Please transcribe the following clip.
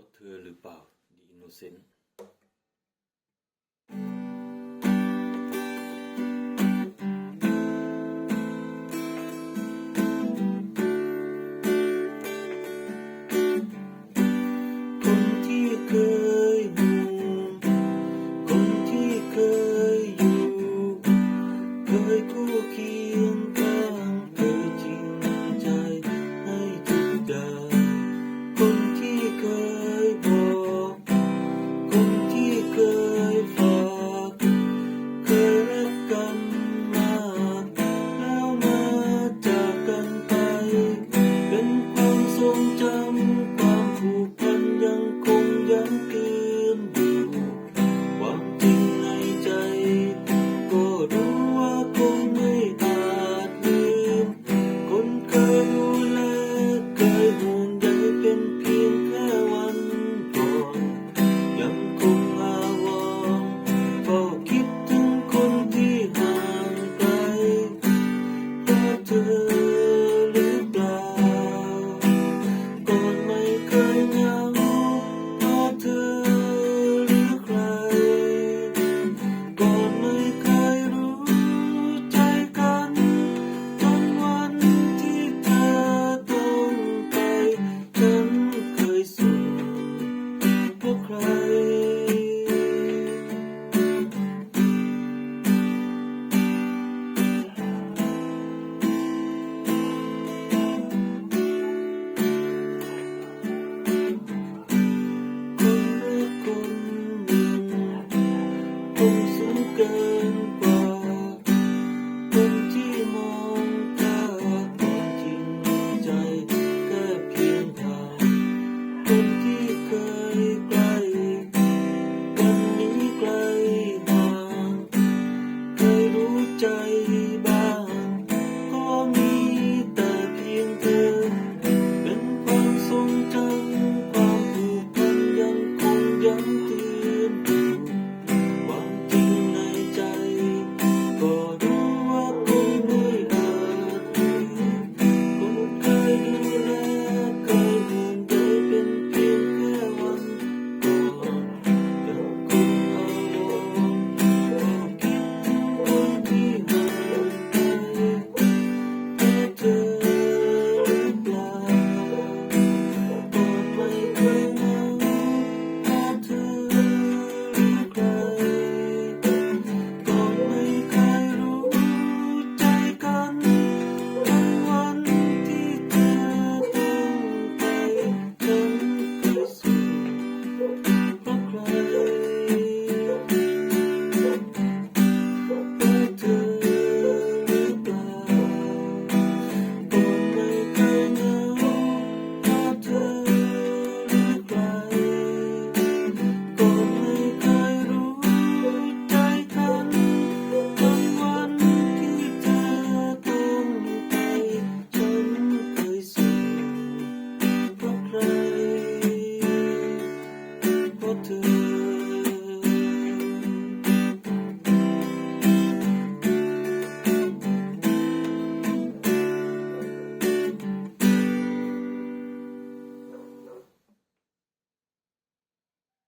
ราะเธอหรือเปล่า The Innocentคนที่เคยห่วงคนที่เคยอยู่เคยคู่เคียงข้างเคยจริงใจให้ทุกอย่างคนที่เคยบอกคนที่เคยฝากเคยรักกันมากแล้วมาจากกันไปเป็นความทรงจำความผูกพันยังคงย้ำคืนอยู่ความจริงในใจก็รู้ว่าคงไม่อาจลืมคนเคยดูแลเคยห่วงใยเป็นเพียงแค่วันก่อนยังคงอาวรณ์เฝ้าคิดถึงคนที่ห่างไกลเพราะเธอหรือเปล่าก่อนไม่เคยเหงาเพราะเธอหรือใครก่อนไม่เคยรู้ใจกันจนวันที่เธอต้องไปฉันเคยสุขเพราะใครคนรักคนหนึ่งคงสูงเกินกว่าคนที่มองข้ามความจริงใจแค่เพียงทางคน